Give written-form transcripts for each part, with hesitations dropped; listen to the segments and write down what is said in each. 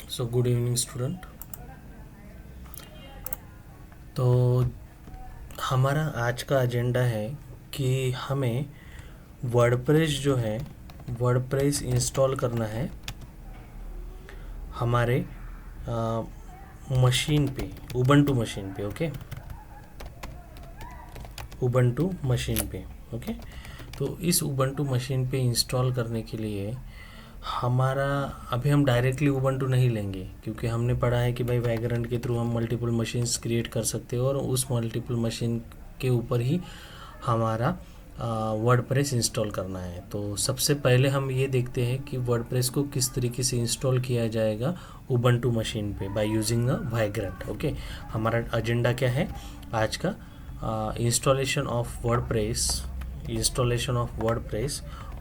So good evening student. तो हमारा आज का एजेंडा है कि हमें वर्डप्रेस जो है वर्डप्रेस इंस्टॉल करना है हमारे मशीन पे, उबंटू मशीन पे। ओके, उबंटू मशीन पे। ओके, तो इस उबंटू मशीन पे इंस्टॉल करने के लिए हमारा, अभी हम डायरेक्टली उबंटू नहीं लेंगे क्योंकि हमने पढ़ा है कि भाई वैग्रेंट के थ्रू हम मल्टीपल मशीन्स क्रिएट कर सकते हैं और उस मल्टीपल मशीन के ऊपर ही हमारा वर्डप्रेस इंस्टॉल करना है। तो सबसे पहले हम ये देखते हैं कि वर्डप्रेस को किस तरीके से इंस्टॉल किया जाएगा उबंटू मशीन पे by using a vagrant. Okay, हमारा एजेंडा क्या है आज का? Installation of WordPress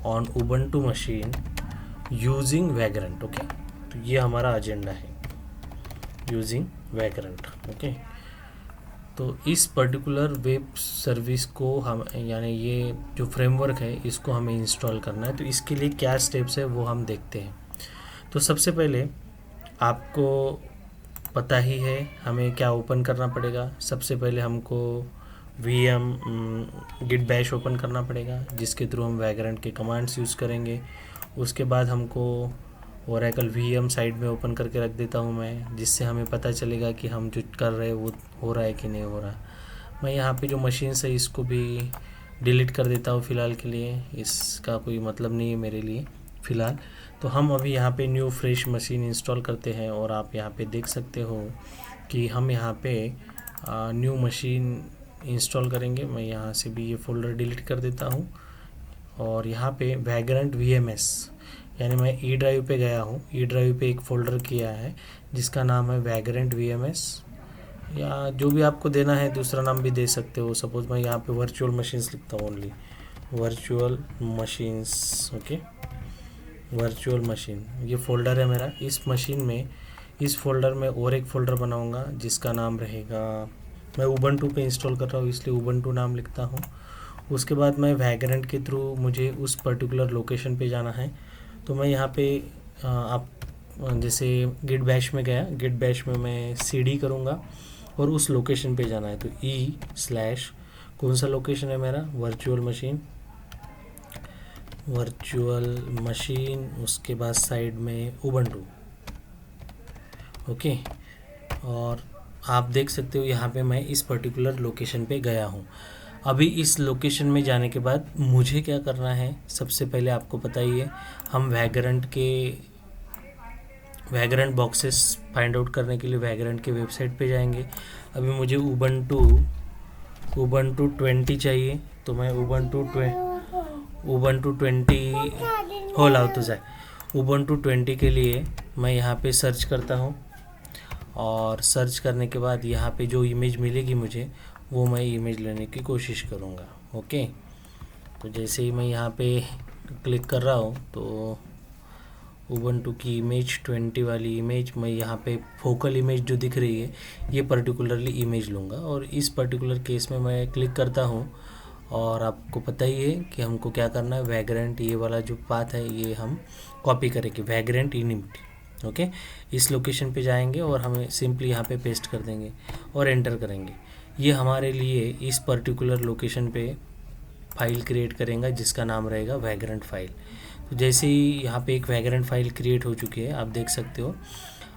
on Ubuntu machine using vagrant. Okay, तो ये हमारा एजेंडा है, यूजिंग वैग्रेंट। ओके, तो इस पर्टिकुलर वेब सर्विस को हम, यानी ये जो फ्रेमवर्क है इसको हमें इंस्टॉल करना है। तो इसके लिए क्या स्टेप्स है वो हम देखते हैं। तो सबसे पहले आपको पता ही है हमें क्या ओपन करना पड़ेगा। सबसे पहले हमको VM गिट बैश ओपन करना पड़ेगा जिसके थ्रू हम वैग्रेंट के कमांड्स यूज़ करेंगे। उसके बाद हमको ओरेकल VM साइड में ओपन करके रख देता हूँ मैं, जिससे हमें पता चलेगा कि हम जो कर रहे हैं वो हो रहा है कि नहीं हो रहा। मैं यहाँ पे जो मशीन्स है इसको भी डिलीट कर देता हूँ फ़िलहाल के लिए, इसका कोई मतलब नहीं है मेरे लिए फ़िलहाल। तो हम अभी यहाँ पे न्यू फ्रेश मशीन इंस्टॉल करते हैं और आप यहाँ पे देख सकते हो कि हम यहाँ पे न्यू मशीन इंस्टॉल करेंगे। मैं यहाँ से भी ये फ़ोल्डर डिलीट कर देता हूँ और यहाँ पे वैग्रेंट VMS, यानी मैं ई ड्राइव पे गया हूँ, ई ड्राइव पे एक फ़ोल्डर किया है जिसका नाम है वैग्रेंट VMS, या जो भी आपको देना है दूसरा नाम भी दे सकते हो। सपोज़ मैं यहाँ पे वर्चुअल मशीन्स लिखता हूँ, only virtual machines. Okay, virtual machine ये फ़ोल्डर है मेरा। इस फ़ोल्डर में और एक फ़ोल्डर बनाऊँगा जिसका नाम रहेगा, मैं उबंटू पे इंस्टॉल कर रहा हूँ इसलिए उबंटू नाम लिखता हूँ। उसके बाद मैं वैग्रेंट के थ्रू मुझे उस पर्टिकुलर लोकेशन पे जाना है। तो मैं यहाँ पे आप जैसे गिट बैश में गया, गिट बैश में मैं CD करूँगा और उस लोकेशन पे जाना है। तो E/ कौन सा लोकेशन है मेरा? वर्चुअल मशीन, उसके बाद साइड में उबंटू। ओके, और आप देख सकते हो यहाँ पे मैं इस पर्टिकुलर लोकेशन पे गया हूँ। अभी इस लोकेशन में जाने के बाद मुझे क्या करना है, सबसे पहले आपको पता ही है हम वैग्रेंट बॉक्सेस फाइंड आउट करने के लिए वैग्रेंट के वेबसाइट पे जाएंगे। अभी मुझे उबंटू 20 चाहिए, तो मैं उबंटू 20 हो लाओ तो जाए। उबंटू 20 के लिए मैं यहाँ पे सर्च करता हूँ और सर्च करने के बाद यहाँ पे जो इमेज मिलेगी मुझे वो मैं इमेज लेने की कोशिश करूँगा। ओके, तो जैसे ही मैं यहाँ पे क्लिक कर रहा हूँ तो उबंटू की इमेज 20 वाली इमेज, मैं यहाँ पे फोकल इमेज जो दिख रही है ये पर्टिकुलरली इमेज लूँगा और इस पर्टिकुलर केस में मैं क्लिक करता हूँ। और आपको पता ही है कि हमको क्या करना है, वैग्रेंट ये वाला जो पाथ है ये हम कॉपी करेंगे, वैग्रेंट इनिट। ओके, इस लोकेशन पे जाएंगे और हमें सिंपली यहाँ पे पेस्ट कर देंगे और एंटर करेंगे। ये हमारे लिए इस पर्टिकुलर लोकेशन पे फाइल क्रिएट करेंगे जिसका नाम रहेगा वैग्रेंट फाइल। तो जैसे ही यहाँ पे एक वैग्रेंट फाइल क्रिएट हो चुकी है, आप देख सकते हो।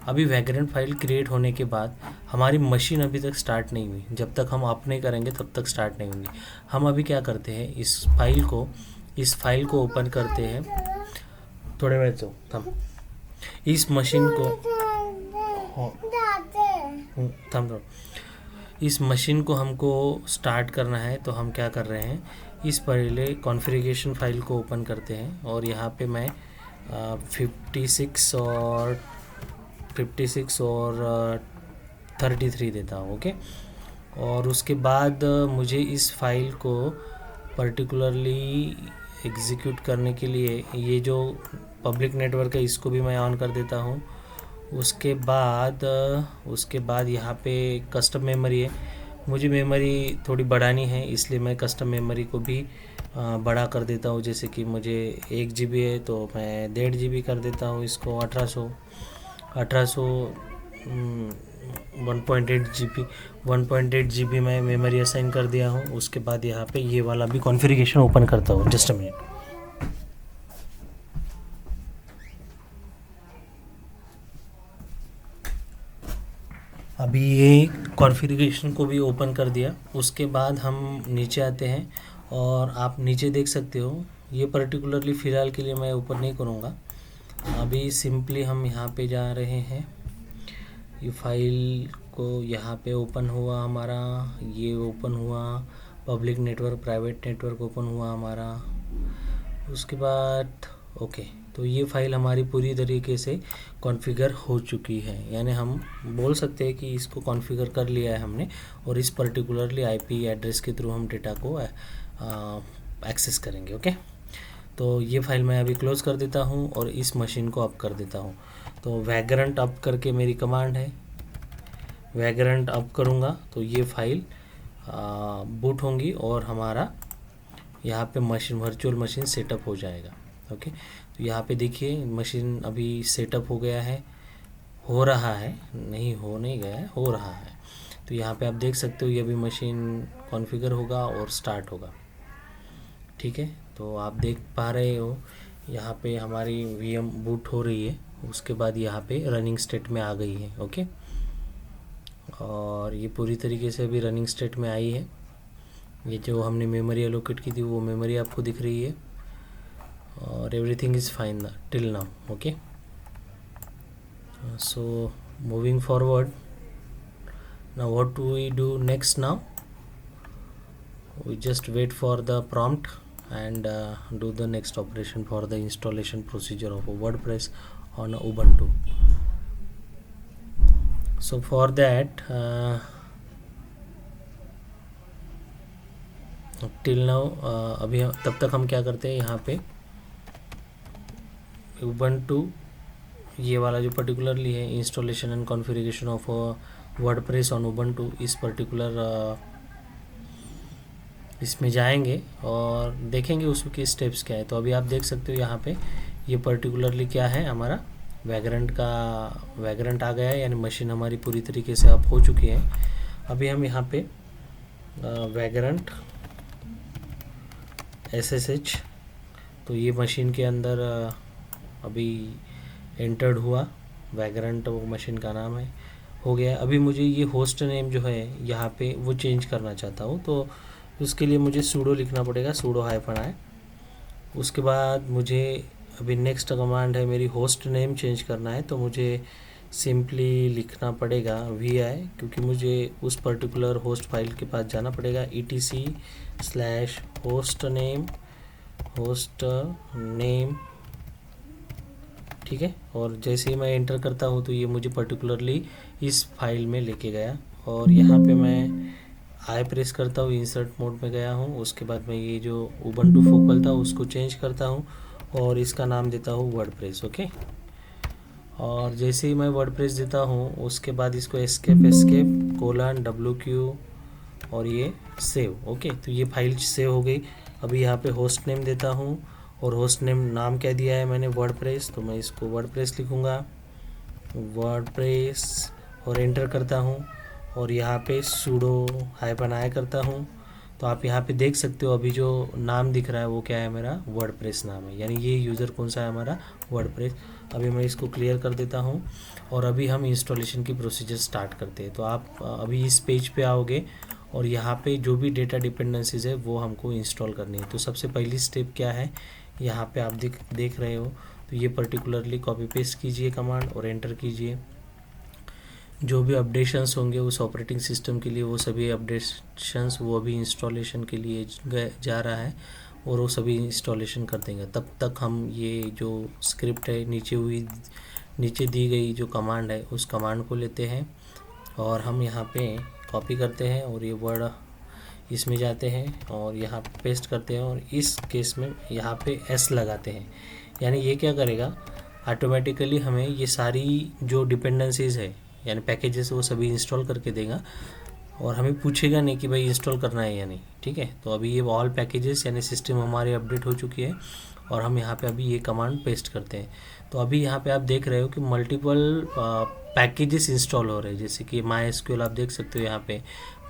अभी वैग्रेंट फाइल क्रिएट होने के बाद हमारी मशीन अभी तक स्टार्ट नहीं हुई, जब तक हम अप नहीं करेंगे तब तक स्टार्ट नहीं होंगी। हम अभी क्या करते हैं, इस फाइल को ओपन करते हैं। थोड़े वेट दो, थम इस मशीन को थम थोड़ा, इस मशीन को हमको स्टार्ट करना है। तो हम क्या कर रहे हैं, इस पहले कॉन्फ़िगरेशन फाइल को ओपन करते हैं और यहाँ पे मैं 56 और 33 देता हूँ। ओके, और उसके बाद मुझे इस फाइल को पर्टिकुलरली एग्जीक्यूट करने के लिए ये जो पब्लिक नेटवर्क है इसको भी मैं ऑन कर देता हूँ। उसके बाद यहाँ पे कस्टम मेमोरी है, मुझे मेमोरी थोड़ी बढ़ानी है इसलिए मैं कस्टम मेमोरी को भी बड़ा कर देता हूँ। जैसे कि मुझे 1 GB है तो मैं 1.5 GB कर देता हूँ इसको 1800। 1800 1.8 GB मैं मेमोरी असाइन कर दिया हूँ। उसके बाद यहाँ पे ये वाला भी कॉन्फ़िगरेशन ओपन करता हूँ, जस्ट अ मिनट। अभी ये कॉन्फ़िगरेशन को भी ओपन कर दिया। उसके बाद हम नीचे आते हैं और आप नीचे देख सकते हो, ये पर्टिकुलरली फ़िलहाल के लिए मैं ओपन नहीं करूँगा। अभी सिंपली हम यहाँ पे जा रहे हैं, ये फाइल को यहाँ पे ओपन हुआ हमारा, ये ओपन हुआ, public network private network open हुआ हमारा। उसके बाद ओके, तो ये फाइल हमारी पूरी तरीके से कॉन्फ़िगर हो चुकी है, यानी हम बोल सकते हैं कि इसको कॉन्फ़िगर कर लिया है हमने, और इस पर्टिकुलरली आईपी एड्रेस के थ्रू हम डेटा को एक्सेस करेंगे। ओके, तो ये फाइल मैं अभी क्लोज़ कर देता हूँ और इस मशीन को अप कर देता हूँ। तो वैग्रेंट अप करके मेरी कमांड है, वैग्रेंट अप करूँगा तो ये फाइल बूट होंगी और हमारा यहाँ पे मशीन, वर्चुअल मशीन सेटअप हो जाएगा। ओके, तो यहाँ पे देखिए मशीन अभी सेटअप हो गया है, हो रहा है, नहीं गया है, हो रहा है। तो यहाँ पे आप देख सकते हो ये भी मशीन कॉन्फ़िगर होगा और स्टार्ट होगा। ठीक है, तो आप देख पा रहे हो यहाँ पे हमारी वीएम बूट हो रही है, उसके बाद यहाँ पे रनिंग स्टेट में आ गई है। ओके, और ये पूरी तरीके से अभी रनिंग स्टेट में आई है। ये जो हमने मेमोरी एलोकेट की थी वो मेमोरी आपको दिख रही है, और everything is fine till now. Okay, so moving forward, now what do we do next? Now we just wait for the prompt and do the next operation for the installation procedure of WordPress on Ubuntu. So for that till now अभी तब तक हम क्या करते हैं, यहाँ पे Ubuntu ये वाला जो पर्टिकुलरली है installation and configuration of WordPress on Ubuntu, इस पर्टिकुलर इसमें जाएंगे और देखेंगे उसके स्टेप्स क्या है। तो अभी आप देख सकते हो यहाँ पे ये पर्टिकुलरली क्या है, हमारा वैग्रेंट आ गया है, यानी मशीन हमारी पूरी तरीके से अप हो चुकी है। अभी हम यहाँ पे वैग्रेंट SSH, तो ये मशीन के अंदर अभी एंटर्ड हुआ, वैग्रेंट वो मशीन का नाम है, हो गया। अभी मुझे ये होस्ट नेम जो है यहाँ पे वो चेंज करना चाहता हूँ, तो उसके लिए मुझे सूडो लिखना पड़ेगा, सूडो -i। उसके बाद मुझे अभी नेक्स्ट कमांड है मेरी होस्ट नेम चेंज करना है, तो मुझे सिंपली लिखना पड़ेगा vi, क्योंकि मुझे उस पर्टिकुलर होस्ट फाइल के पास जाना पड़ेगा, etc/host name। ठीक है, और जैसे ही मैं एंटर करता हूँ तो ये मुझे पर्टिकुलरली इस फाइल में लेके गया, और यहाँ पे मैं आई प्रेस करता हूँ, इंसर्ट मोड में गया हूँ। उसके बाद मैं ये जो उबंटू फोकल था उसको चेंज करता हूँ और इसका नाम देता हूँ वर्डप्रेस। ओके, और जैसे ही मैं वर्डप्रेस देता हूँ उसके बाद इसको escape:\wq और ये सेव। ओके, तो ये फाइल सेव हो गई। अभी यहाँ पे होस्ट नेम देता हूँ, और होस्ट नेम नाम क्या दिया है मैंने, वर्डप्रेस, तो मैं इसको वर्डप्रेस लिखूँगा, वर्डप्रेस, और एंटर करता हूँ, और यहाँ पे सूडो -i करता हूँ। तो आप यहाँ पे देख सकते हो अभी जो नाम दिख रहा है वो क्या है, मेरा वर्डप्रेस नाम है, यानी ये यूज़र कौन सा है, हमारा वर्डप्रेस। अभी मैं इसको क्लियर कर देता हूँ और अभी हम इंस्टॉलेशन की प्रोसीजर स्टार्ट करते हैं। तो आप अभी इस पेज पे आओगे और यहाँ पे जो भी डेटा डिपेंडेंसीज है वो हमको इंस्टॉल करनी है। तो सबसे पहली स्टेप क्या है, यहाँ पे आप देख रहे हो, तो ये पर्टिकुलरली कॉपी पेस्ट कीजिए कमांड और एंटर कीजिए। जो भी अपडेशंस होंगे उस ऑपरेटिंग सिस्टम के लिए, वो सभी अपडेशंस वो अभी इंस्टॉलेशन के लिए जा रहा है, और वो सभी इंस्टॉलेशन कर देंगे। तब तक हम ये जो स्क्रिप्ट है नीचे दी गई जो कमांड है उस कमांड को लेते हैं और हम यहाँ पे कॉपी करते हैं, और ये वर्ड इसमें जाते हैं और यहाँ पेस्ट करते हैं, और इस केस में यहाँ पे S लगाते हैं। यानी ये क्या करेगा, ऑटोमेटिकली हमें ये सारी जो डिपेंडेंसीज है यानी पैकेजेस वो सभी इंस्टॉल करके देगा, और हमें पूछेगा नहीं कि भाई इंस्टॉल करना है या नहीं। ठीक है, तो अभी ये ऑल पैकेजेस यानी सिस्टम हमारी अपडेट हो चुकी है, और हम यहाँ पे अभी ये कमांड पेस्ट करते हैं। तो अभी यहाँ पे आप देख रहे हो कि मल्टीपल पैकेजेस इंस्टॉल हो रहे हैं, जैसे कि MySQL आप देख सकते हो, यहाँ पे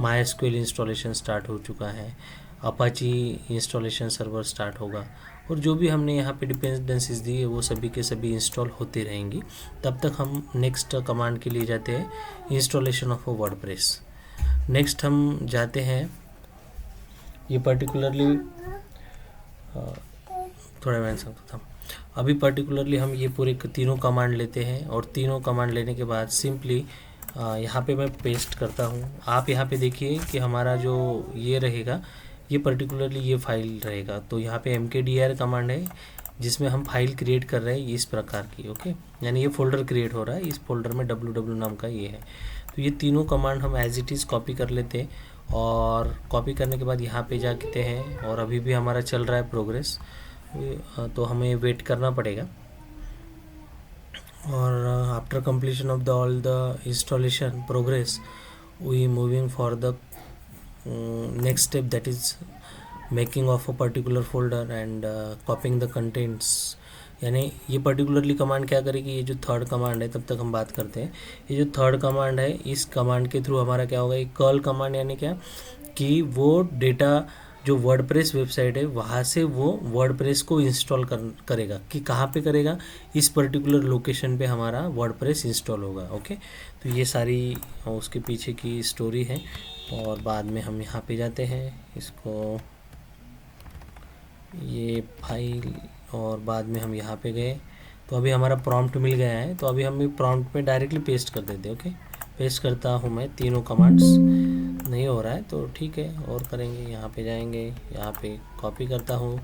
MySQL इंस्टॉलेशन स्टार्ट हो चुका है, अपाची इंस्टॉलेशन सर्वर स्टार्ट होगा, और जो भी हमने यहाँ पे डिपेंडेंसीज दी है वो सभी के सभी इंस्टॉल होती रहेंगी। तब तक हम नेक्स्ट कमांड के लिए जाते हैं, इंस्टॉलेशन ऑफ वर्डप्रेस। नेक्स्ट हम जाते हैं, ये पर्टिकुलरली थोड़ा मैं सकता था, अभी पर्टिकुलरली हम ये पूरे तीनों कमांड लेते हैं, और तीनों कमांड लेने के बाद सिंपली यहाँ पे मैं पेस्ट करता हूँ। आप यहाँ पे देखिए कि हमारा जो ये रहेगा, ये पर्टिकुलरली ये फाइल रहेगा। तो यहाँ पे mkdir कमांड है जिसमें हम फाइल क्रिएट कर रहे हैं इस प्रकार की, ओके, यानी ये फोल्डर क्रिएट हो रहा है, इस फोल्डर में www नाम का ये है। तो ये तीनों कमांड हम एज इट इज़ कॉपी कर लेते हैं, और कॉपी करने के बाद यहाँ पे जाते हैं, और अभी भी हमारा चल रहा है प्रोग्रेस, तो हमें वेट करना पड़ेगा। और after completion of the all the installation progress we moving for the next step, that is making of a particular folder and copying the contents. यानी ये पर्टिकुलरली कमांड क्या करेगी, ये जो थर्ड कमांड है, तब तक हम बात करते हैं। ये जो थर्ड कमांड है, इस कमांड के थ्रू हमारा क्या होगा, ये कर्ल कमांड, यानी क्या कि वो डेटा जो वर्डप्रेस वेबसाइट है वहाँ से वो वर्डप्रेस को इंस्टॉल करेगा, कि कहाँ पे करेगा, इस पर्टिकुलर लोकेशन पे हमारा वर्डप्रेस इंस्टॉल होगा, ओके। तो ये सारी उसके पीछे की स्टोरी है, और बाद में हम यहाँ पे जाते हैं, इसको ये फाइल, और बाद में हम यहाँ पे गए, तो अभी हमारा प्रॉम्प्ट मिल गया है। तो अभी हम प्रॉम्प्ट में डायरेक्टली पेस्ट कर देते हैं, ओके। पेस्ट करता हूँ मैं तीनों कमांड्स, नहीं हो रहा है तो ठीक है, और करेंगे, यहाँ पे जाएंगे, यहाँ पे कॉपी करता हूँ,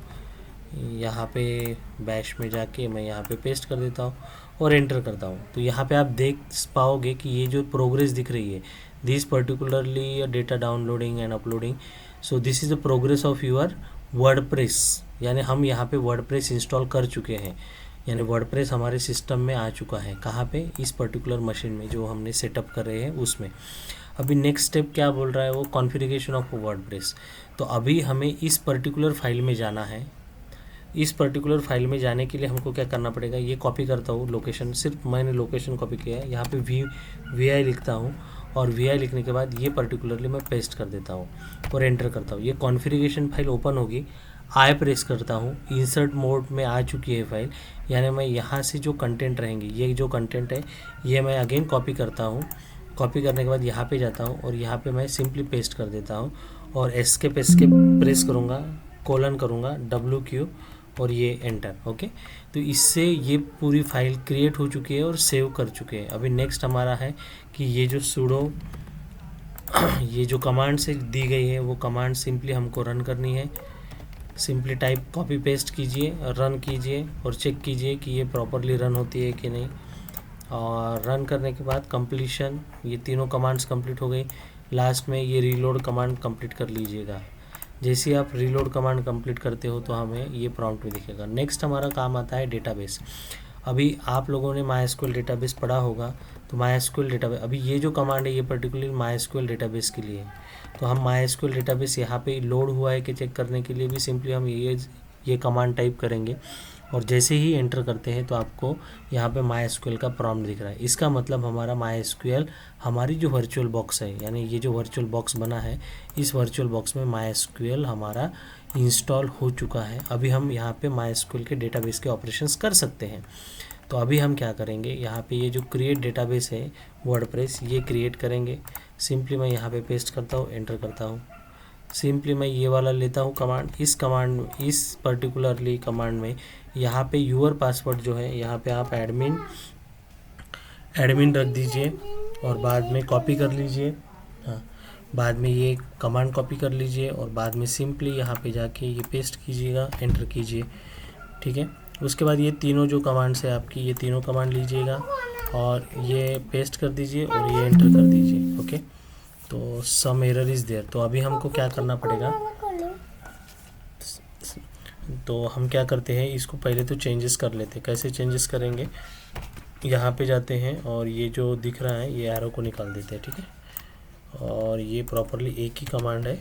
यहाँ पे बैश में जाके मैं यहाँ पे पेस्ट कर देता हूँ और एंटर करता हूँ। तो यहाँ पे आप देख पाओगे कि ये जो प्रोग्रेस दिख रही है, this particularly data downloading and uploading, so this is the progress of your WordPress. यानी हम यहाँ पे वर्डप्रेस इंस्टॉल कर चुके हैं, यानी वर्डप्रेस हमारे सिस्टम में आ चुका है। कहाँ पे, इस पर्टिकुलर मशीन में जो हमने सेटअप कर रहे हैं उसमें। अभी नेक्स्ट स्टेप क्या बोल रहा है वो, कॉन्फ़िगरेशन ऑफ वर्डप्रेस। तो अभी हमें इस पर्टिकुलर फाइल में जाना है। इस पर्टिकुलर फाइल में जाने के लिए हमको क्या करना पड़ेगा, ये कॉपी करता हूँ लोकेशन, सिर्फ मैंने लोकेशन कॉपी किया है, यहाँ पे वी लिखता हूँ, और वी लिखने के बाद ये पर्टिकुलरली मैं पेस्ट कर देता हूँ और एंटर करता हूँ। ये कॉन्फ़िगरेशन फाइल ओपन होगी, आई प्रेस करता हूँ, इंसर्ट मोड में आ चुकी है फाइल, यानी मैं यहाँ से जो कंटेंट रहेंगे, ये जो कंटेंट है ये मैं अगेन कॉपी करता हूँ। कॉपी करने के बाद यहाँ पे जाता हूँ, और यहाँ पे मैं सिंपली पेस्ट कर देता हूँ, और एस्केप प्रेस करूँगा, कोलन करूँगा, WQ, और ये एंटर, ओके। तो इससे ये पूरी फाइल क्रिएट हो चुकी है और सेव कर चुके हैं। अभी नेक्स्ट हमारा है कि ये जो सुडो ये जो कमांड से दी गई है वो कमांड सिंपली हमको रन करनी है। सिंपली टाइप कॉपी पेस्ट कीजिए, रन कीजिए, और चेक कीजिए कि ये प्रॉपरली रन होती है कि नहीं। और रन करने के बाद कंप्लीशन, ये तीनों कमांड्स कंप्लीट हो गई। लास्ट में ये रीलोड कमांड कंप्लीट कर लीजिएगा। जैसे ही आप रीलोड कमांड कंप्लीट करते हो तो हमें ये प्रॉम्प्ट में दिखेगा। नेक्स्ट हमारा काम आता है डेटाबेस। अभी आप लोगों ने MySQL डेटाबेस पढ़ा होगा, तो MySQL डेटाबेस, अभी ये जो कमांड है ये पर्टिकुलरली MySQL डेटाबेस के लिए है। तो हम MySQL डेटाबेस यहाँ पे लोड हुआ है कि चेक करने के लिए भी सिंपली हम ये कमांड टाइप करेंगे, और जैसे ही एंटर करते हैं तो आपको यहाँ पे MySQL का प्रॉम्प्ट दिख रहा है। इसका मतलब हमारा MySQL, हमारी जो वर्चुअल बॉक्स है, यानी ये जो वर्चुअल बॉक्स बना है, इस वर्चुअल बॉक्स में MySQL हमारा इंस्टॉल हो चुका है। अभी हम यहाँ पे MySQL के डेटाबेस के ऑपरेशंस कर सकते हैं। तो अभी हम क्या करेंगे, यहाँ पे ये जो क्रिएट डेटाबेस है वर्डप्रेस, ये क्रिएट करेंगे। सिंपली मैं यहाँ पे पेस्ट करता हूँ, एंटर करता हूँ। सिंपली मैं ये वाला लेता हूँ कमांड, इस पर्टिकुलरली कमांड में यहाँ पे यूर पासवर्ड जो है, यहाँ पे आप एडमिन रख दीजिए, और बाद में कॉपी कर लीजिए। हाँ, बाद में ये कमांड कॉपी कर लीजिए, और बाद में सिंपली यहाँ पे जाके ये पेस्ट कीजिएगा, एंटर कीजिए, ठीक है। उसके बाद ये तीनों जो कमांड्स है आपकी, ये तीनों कमांड लीजिएगा और ये पेस्ट कर दीजिए और ये एंटर कर दीजिए, ओके। तो सम एरर इज़ देयर। तो अभी हमको क्या करना पड़ेगा, तो हम क्या करते हैं, इसको पहले तो चेंजेस कर लेते हैं। कैसे चेंजेस करेंगे, यहाँ पे जाते हैं और ये जो दिख रहा है ये एरो को निकाल देते हैं, ठीक है। और ये प्रॉपरली एक ही कमांड है,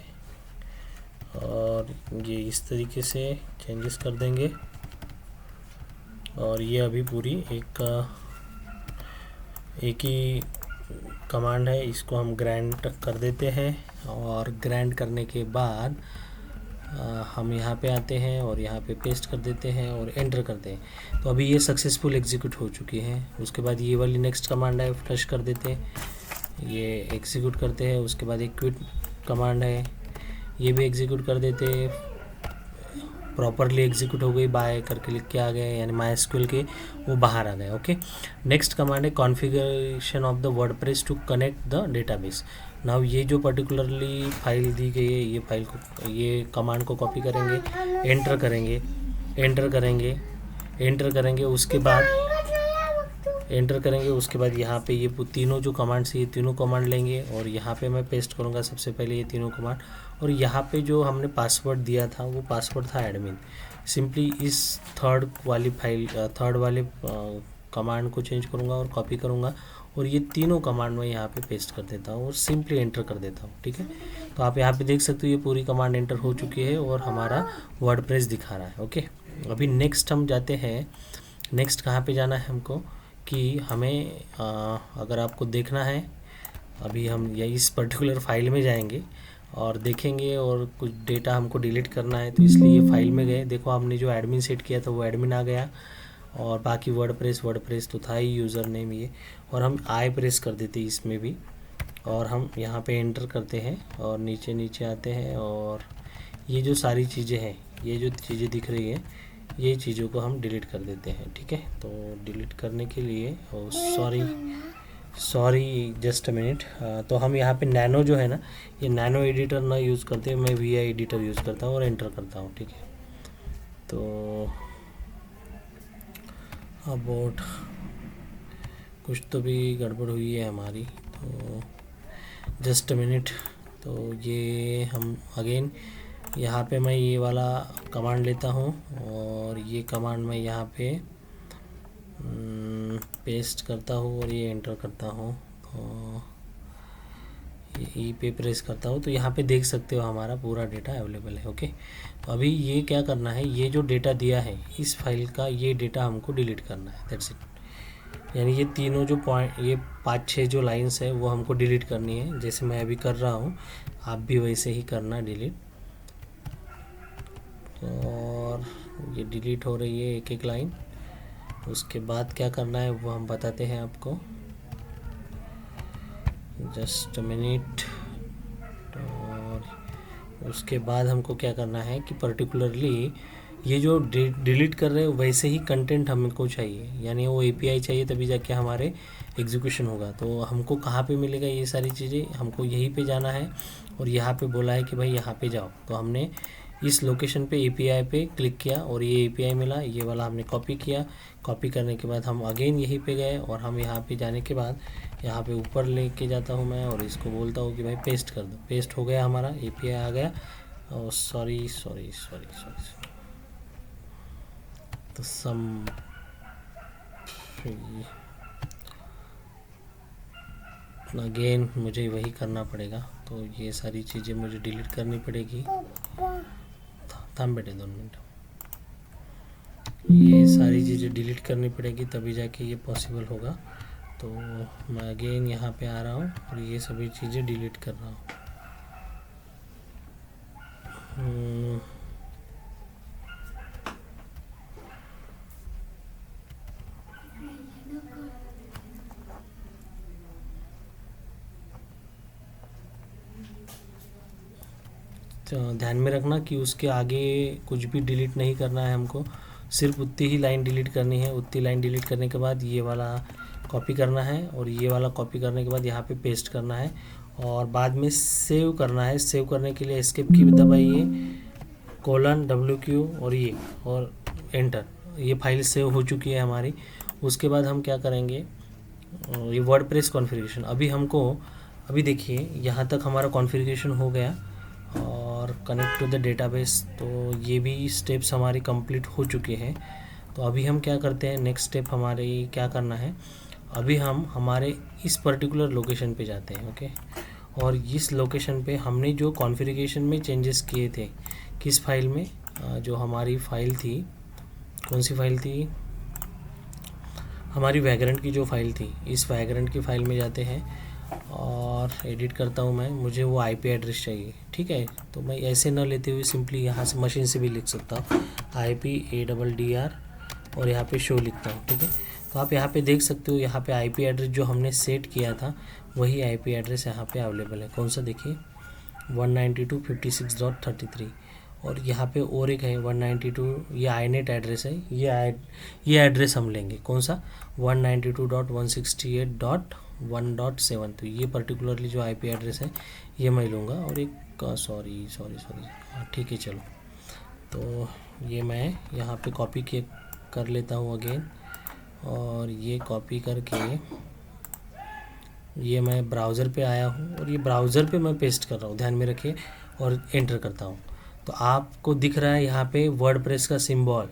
और ये इस तरीके से चेंजेस कर देंगे। और ये अभी पूरी एक ही कमांड है, इसको हम ग्राइंड कर देते हैं। और ग्राइंड करने के बाद हम यहाँ पे आते हैं और यहाँ पे पेस्ट कर देते हैं और एंटर करते हैं। तो अभी ये सक्सेसफुल एग्जीक्यूट हो चुकी है। उसके बाद ये वाली नेक्स्ट कमांड है, फ्लश कर देते हैं, ये एग्जीक्यूट करते हैं। उसके बाद एक क्विट कमांड है, ये भी एग्जीक्यूट कर देते हैं। प्रॉपरली एग्जीक्यूट हो गई, बाय करके लिख के आ गए, यानी MySQL के वो बाहर आ गए। ओके, नेक्स्ट कमांड है configuration of the WordPress to connect the database. Now ये जो पर्टिकुलरली फाइल दी गई है, ये फाइल को, ये कमांड को कॉपी करेंगे, एंटर करेंगे, एंटर करेंगे, एंटर करेंगे। उसके बाद यहाँ पे ये तीनों जो कमांड्स ये तीनों कमांड लेंगे और यहाँ पे मैं पेस्ट करूँगा सबसे पहले ये तीनों कमांड। और यहाँ पे जो हमने पासवर्ड दिया था वो पासवर्ड था एडमिन। सिंपली इस थर्ड वाले कमांड को चेंज करूँगा और कॉपी करूँगा और ये तीनों कमांड मैं यहाँ पे पेस्ट कर देता हूँ और सिंपली एंटर कर देता हूँ। ठीक है, तो आप यहाँ पे देख सकते हो ये पूरी कमांड एंटर हो चुकी है और हमारा वर्डप्रेस दिखा रहा है। ओके, अभी नेक्स्ट हम जाते हैं। नेक्स्ट कहाँ पे जाना है हमको कि हमें अगर आपको देखना है, अभी हम इस पर्टिकुलर फाइल में जाएंगे और देखेंगे और कुछ डेटा हमको डिलीट करना है, तो इसलिए ये फाइल में गए। देखो हमने जो एडमिन सेट किया था वो एडमिन आ गया और बाकी वर्डप्रेस तो था ही यूज़र नेम ये। और हम आई प्रेस कर देते इसमें भी और हम यहाँ पे एंटर करते हैं और नीचे आते हैं और ये जो सारी चीज़ें हैं, ये जो चीज़ें दिख रही हैं, ये चीज़ों को हम डिलीट कर देते हैं। ठीक है, तो डिलीट करने के लिए सॉरी जस्ट अ मिनट। तो हम यहाँ पे नैनो जो है ना, ये नैनो एडिटर ना यूज़ करते, मैं VI एडिटर यूज़ करता हूँ और एंटर करता हूँ। ठीक है, तो अबाउट कुछ तो भी गड़बड़ हुई है हमारी, तो जस्ट अ मिनट। तो ये हम अगेन यहाँ पे मैं ये वाला कमांड लेता हूँ और ये कमांड मैं यहाँ पे पेस्ट करता हूँ और ये एंटर करता हूँ। तो ये ई पे प्रेस करता हूँ, तो यहाँ पे देख सकते हो हमारा पूरा डेटा अवेलेबल है। ओके, तो अभी ये क्या करना है, ये जो डेटा दिया है इस फाइल का, ये डेटा हमको डिलीट करना है। That's it. यानी ये तीनों जो पॉइंट, ये 5-6 जो लाइंस है वो हमको डिलीट करनी है। जैसे मैं अभी कर रहा हूँ, आप भी वैसे ही करना डिलीट। और ये डिलीट हो रही है एक लाइन। उसके बाद क्या करना है वो हम बताते हैं आपको, जस्ट अ मिनट। और उसके बाद हमको क्या करना है कि पर्टिकुलरली ये जो डिलीट कर रहे हैं वैसे ही कंटेंट हमको चाहिए, यानी वो API चाहिए, तभी जाके हमारे एग्जीक्यूशन होगा। तो हमको कहाँ पे मिलेगा ये सारी चीज़ें, हमको यहीं पे जाना है और यहाँ पे बोला है कि भाई यहाँ पे जाओ। तो हमने इस लोकेशन पे API पे क्लिक किया और ये API मिला, ये वाला हमने कॉपी किया। कॉपी करने के बाद हम अगेन यहीं पे गए और हम यहाँ पे जाने के बाद यहाँ पे ऊपर लेके जाता हूँ मैं और इसको बोलता हूँ कि भाई पेस्ट कर दो। पेस्ट हो गया, हमारा API आ गया। और सॉरी तो अगेन मुझे वही करना पड़ेगा। तो ये सारी चीज़ें मुझे डिलीट करनी पड़ेगी। थाम बेटे 2 मिनट, ये सारी चीज़ें डिलीट करनी पड़ेगी तभी जाके ये पॉसिबल होगा। तो मैं अगेन यहाँ पे आ रहा हूँ और ये सभी चीज़ें डिलीट कर रहा हूँ। तो ध्यान में रखना कि उसके आगे कुछ भी डिलीट नहीं करना है हमको, सिर्फ उतनी ही लाइन डिलीट करनी है। उतनी लाइन डिलीट करने के बाद ये वाला कॉपी करना है और ये वाला कॉपी करने के बाद यहाँ पे पेस्ट करना है और बाद में सेव करना है। सेव करने के लिए एस्केप की दबाइए, :WQ और ये और एंटर। ये फाइल सेव हो चुकी है हमारी। उसके बाद हम क्या करेंगे, ये वर्डप्रेस कॉन्फ़िगरेशन अभी देखिए यहाँ तक हमारा कॉन्फ़िगरेशन हो गया और कनेक्ट टू द डेटाबेस, तो ये भी स्टेप्स हमारी कंप्लीट हो चुके हैं। तो अभी हम क्या करते हैं, नेक्स्ट स्टेप हमारे क्या करना है, अभी हम हमारे इस पर्टिकुलर लोकेशन पे जाते हैं। ओके, और इस लोकेशन पे हमने जो कॉन्फ़िगरेशन में चेंजेस किए थे, किस फाइल में, जो हमारी फाइल थी, कौन सी फाइल थी, हमारी वैग्रेंट की जो फाइल थी, इस वैग्रेंट की फाइल में जाते हैं और एडिट करता हूँ मैं, मुझे वो आईपी एड्रेस चाहिए, ठीक है। तो मैं ऐसे न लेते हुए सिंपली यहाँ से मशीन से भी लिख सकता हूँ, IPADDR और यहाँ पे शो लिखता हूँ, ठीक है। तो आप यहाँ पे देख सकते हो, यहाँ पे आईपी एड्रेस जो हमने सेट किया था वही आईपी एड्रेस यहाँ पे अवेलेबल है। कौन सा, देखिए 192.56.33। और यहाँ पे और एक है 192, ये आईनेट एड्रेस है, ये एड्रेस हम लेंगे, कौन सा 192.168.1.7। तो ये पर्टिकुलरली जो आईपी एड्रेस है ये मैं लूँगा। और एक सॉरी, ठीक है चलो, तो ये मैं यहाँ पे कॉपी कर लेता हूँ अगेन, और ये कॉपी करके ये मैं ब्राउज़र पे आया हूँ और ये ब्राउज़र पे मैं पेस्ट कर रहा हूँ, ध्यान में रखिए, और एंटर करता हूँ। तो आपको दिख रहा है यहाँ पे वर्डप्रेस का सिंबल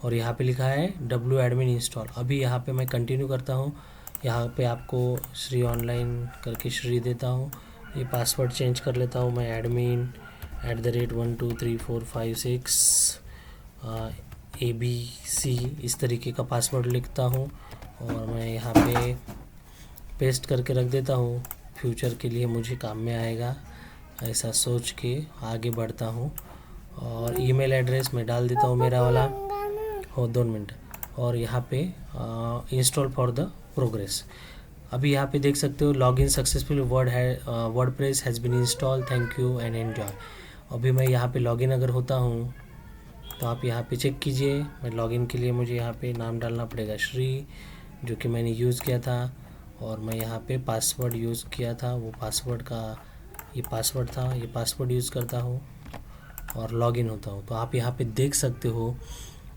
और यहाँ पे लिखा है wAdmin इंस्टॉल। अभी यहाँ पे मैं कंटिन्यू करता हूँ, यहाँ पे आपको श्री ऑनलाइन करके श्री देता हूँ, ये पासवर्ड चेंज कर लेता हूँ मैं, admin@12345 ABC इस तरीके का पासवर्ड लिखता हूँ और मैं यहाँ पे पेस्ट करके रख देता हूँ, फ्यूचर के लिए मुझे काम में आएगा ऐसा सोच के आगे बढ़ता हूँ। और ईमेल एड्रेस मैं डाल देता हूँ मेरा वाला, हो 2 मिनट, और यहाँ पे इंस्टॉल फॉर द प्रोग्रेस। अभी यहाँ पे देख सकते हो login successful, WordPress has been install, thank you and enjoy. अभी मैं यहाँ पे लॉगिन अगर होता हूँ तो आप यहाँ पे चेक कीजिए, मैं लॉगिन के लिए मुझे यहाँ पे नाम डालना पड़ेगा श्री, जो कि मैंने यूज़ किया था, और मैं यहाँ पे पासवर्ड यूज़ किया था, वो पासवर्ड का ये पासवर्ड था, ये पासवर्ड यूज़ करता हूँ और लॉगिन होता हूँ। तो आप यहाँ पे देख सकते हो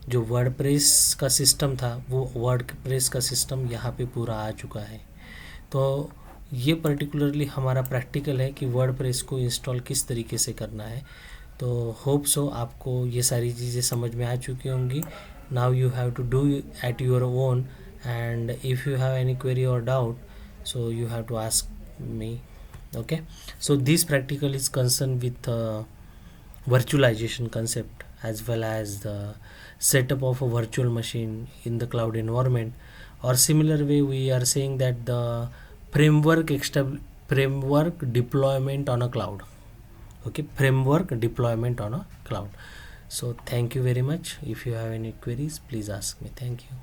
जो वर्डप्रेस का सिस्टम था वो वर्डप्रेस का सिस्टम यहाँ पे पूरा आ चुका है। तो ये पर्टिकुलरली हमारा प्रैक्टिकल है कि वर्डप्रेस को इंस्टॉल किस तरीके से करना है। तो होप सो आपको ये सारी चीज़ें समझ में आ चुकी होंगी। Now you have to do at your own, and if you have any query or doubt, so you have to ask me. Okay, so this practical is concerned with virtualization concept as well as the setup of a virtual machine in the cloud environment, or similar way we are saying that the framework deployment on a cloud. Okay, framework deployment on a cloud. So thank you very much. If you have any queries, please ask me. Thank you.